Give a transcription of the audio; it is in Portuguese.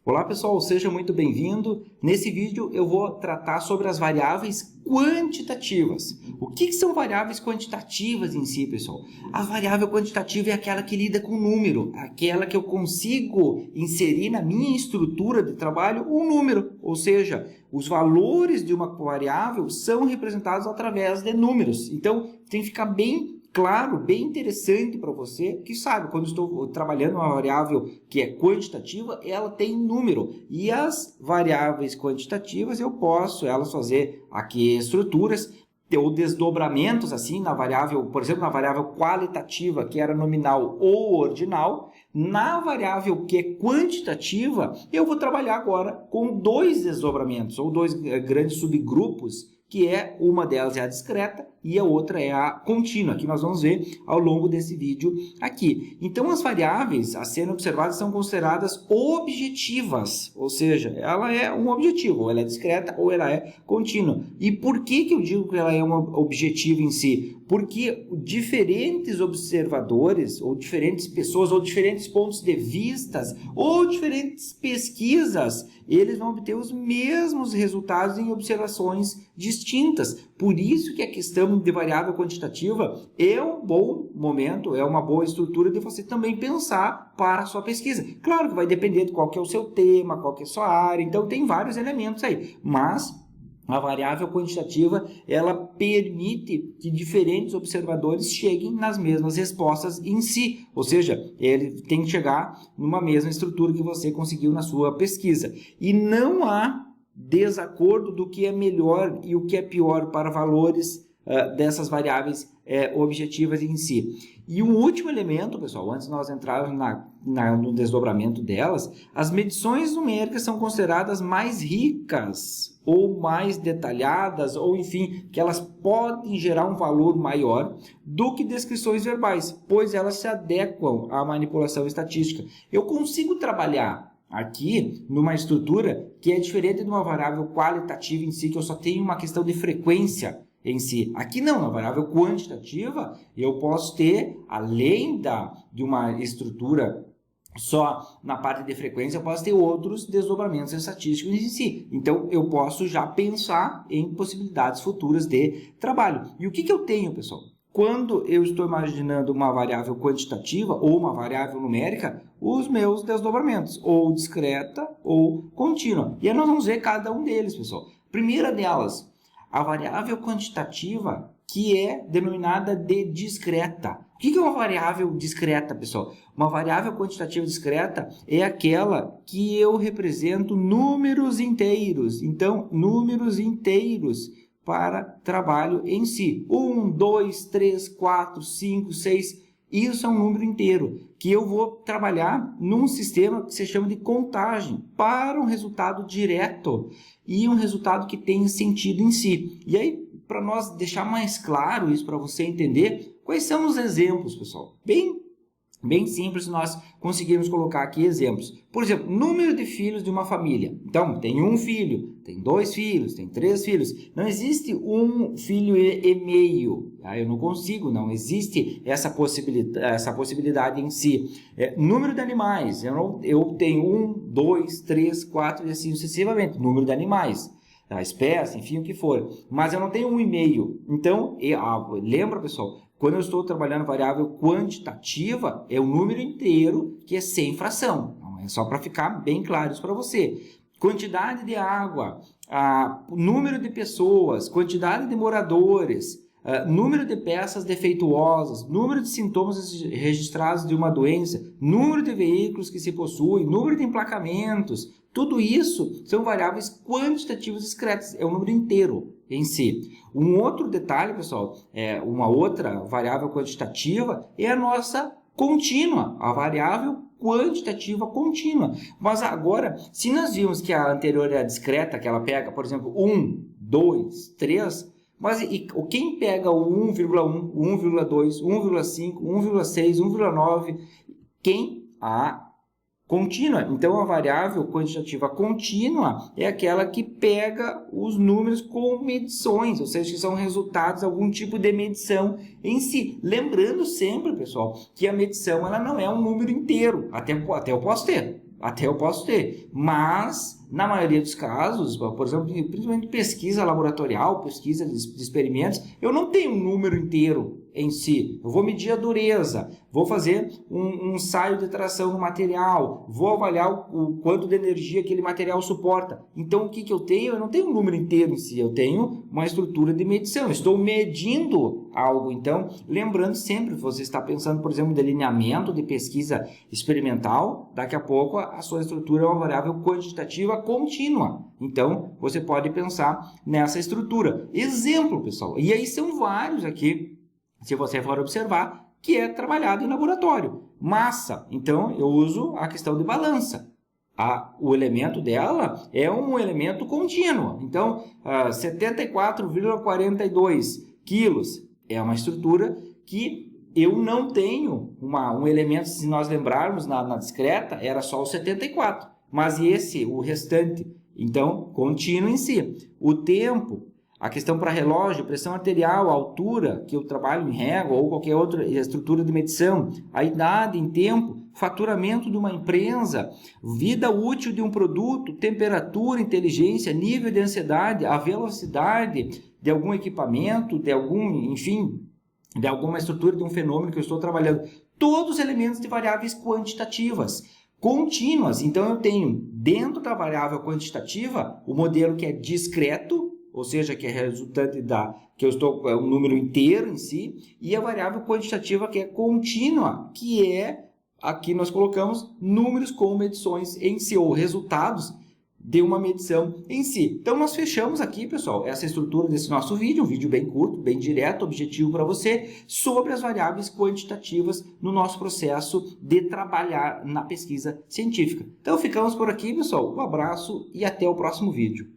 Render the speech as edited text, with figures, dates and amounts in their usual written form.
Olá pessoal, seja muito bem-vindo. Nesse vídeo eu vou tratar sobre as variáveis quantitativas. O que são variáveis quantitativas em si, pessoal? A variável quantitativa é aquela que lida com número, aquela que eu consigo inserir na minha estrutura de trabalho um número, ou seja, os valores de uma variável são representados através de números. Então, tem que ficar bem claro, bem interessante para você, que sabe, quando estou trabalhando uma variável que é quantitativa, ela tem número. E as variáveis quantitativas, eu posso elas fazer aqui estruturas ou desdobramentos assim na variável, por exemplo, na variável qualitativa, que era nominal ou ordinal. Na variável que é quantitativa, eu vou trabalhar agora com dois desdobramentos, ou dois grandes subgrupos, que é uma delas é a discreta e a outra é a contínua, que nós vamos ver ao longo desse vídeo aqui. Então, as variáveis a serem observadas são consideradas objetivas, ou seja, ela é um objetivo, ou ela é discreta ou ela é contínua. E por que eu digo que ela é uma objetiva em si? Porque diferentes observadores, ou diferentes pessoas, ou diferentes pontos de vistas, ou diferentes pesquisas, eles vão obter os mesmos resultados em observações distintas. Por isso que a questão de variável quantitativa é um bom momento, é uma boa estrutura de você também pensar para a sua pesquisa. Claro que vai depender de qual que é o seu tema, qual que é a sua área, então tem vários elementos aí, mas a variável quantitativa, ela permite que diferentes observadores cheguem nas mesmas respostas em si, ou seja, ele tem que chegar numa mesma estrutura que você conseguiu na sua pesquisa. E não há desacordo do que é melhor e o que é pior para valores dessas variáveis objetivas em si. E o último elemento, pessoal, antes de nós entrarmos no desdobramento delas, as medições numéricas são consideradas mais ricas ou mais detalhadas, ou enfim, que elas podem gerar um valor maior do que descrições verbais, pois elas se adequam à manipulação estatística. Eu consigo trabalhar aqui numa estrutura que é diferente de uma variável qualitativa em si, que eu só tenho uma questão de frequência em si. Aqui não, na variável quantitativa, eu posso ter, além de uma estrutura só na parte de frequência, eu posso ter outros desdobramentos estatísticos em si. Então, eu posso já pensar em possibilidades futuras de trabalho. E o que eu tenho, pessoal? Quando eu estou imaginando uma variável quantitativa ou uma variável numérica, os meus desdobramentos, ou discreta ou contínua. E aí nós vamos ver cada um deles, pessoal. Primeira delas, a variável quantitativa, que é denominada de discreta. O que é uma variável discreta, pessoal? Uma variável quantitativa discreta é aquela que eu represento números inteiros. Então, números inteiros para trabalho em si. 1, 2, 3, 4, 5, 6. Isso é um número inteiro, que eu vou trabalhar num sistema que se chama de contagem, para um resultado direto e um resultado que tem sentido em si. E aí, para nós deixar mais claro isso, para você entender, quais são os exemplos, pessoal? Bem simples, nós conseguimos colocar aqui exemplos. Por exemplo, número de filhos de uma família. Então, tem um filho, tem 2 filhos, tem 3 filhos. Não existe um filho e meio. Tá? Eu não consigo, não existe essa possibilidade em si. Número de animais. Eu tenho 1, 2, 3, 4 e assim sucessivamente. Número de animais. A espécie, enfim, o que for. Mas eu não tenho 1,5. Então, lembra, pessoal? Quando eu estou trabalhando variável quantitativa, é o número inteiro que é sem fração. Então, é só para ficar bem claro isso para você. Quantidade de água, número de pessoas, quantidade de moradores, número de peças defeituosas, número de sintomas registrados de uma doença, número de veículos que se possuem, número de emplacamentos, tudo isso são variáveis quantitativas discretas, é o número inteiro em si. Um outro detalhe, pessoal, uma outra variável quantitativa é a nossa contínua, a variável quantitativa contínua. Mas agora, se nós vimos que a anterior é a discreta, que ela pega, por exemplo, 1, 2, 3, mas quem pega o 1,1, 1,2, 1,5, 1,6, 1,9, quem? A contínua. Então, a variável quantitativa contínua é aquela que pega os números com medições, ou seja, que são resultados de algum tipo de medição em si. Lembrando sempre, pessoal, que a medição ela não é um número inteiro. Até eu posso ter Até eu posso ter, mas na maioria dos casos, por exemplo, principalmente pesquisa laboratorial, pesquisa de experimentos, eu não tenho um número inteiro em si. Eu vou medir a dureza, vou fazer um ensaio de tração no material, vou avaliar o quanto de energia aquele material suporta. Então, o que eu tenho? Eu não tenho um número inteiro em si, eu tenho uma estrutura de medição. Estou medindo algo. Então, lembrando sempre, você está pensando, por exemplo, em delineamento de pesquisa experimental, daqui a pouco a sua estrutura é uma variável quantitativa contínua. Então, você pode pensar nessa estrutura. Exemplo, pessoal, e aí são vários aqui, se você for observar, que é trabalhado em laboratório. Massa, então eu uso a questão de balança. O elemento dela é um elemento contínuo. Então, 74,42 quilos é uma estrutura que eu não tenho um elemento, se nós lembrarmos, na discreta, era só o 74. Mas o restante, então, contínuo em si. O tempo, a questão para relógio, pressão arterial, altura, que eu trabalho em régua ou qualquer outra estrutura de medição, a idade em tempo, faturamento de uma empresa, vida útil de um produto, temperatura, inteligência, nível de ansiedade, a velocidade de algum equipamento, de alguma estrutura de um fenômeno que eu estou trabalhando. Todos os elementos de variáveis quantitativas contínuas. Então, eu tenho dentro da variável quantitativa o modelo que é discreto, ou seja, que é resultante que é um número inteiro em si, e a variável quantitativa que é contínua, que é, aqui nós colocamos números com medições em si, ou resultados de uma medição em si. Então, nós fechamos aqui, pessoal, essa estrutura desse nosso vídeo, um vídeo bem curto, bem direto, objetivo para você, sobre as variáveis quantitativas no nosso processo de trabalhar na pesquisa científica. Então, ficamos por aqui, pessoal. Um abraço e até o próximo vídeo.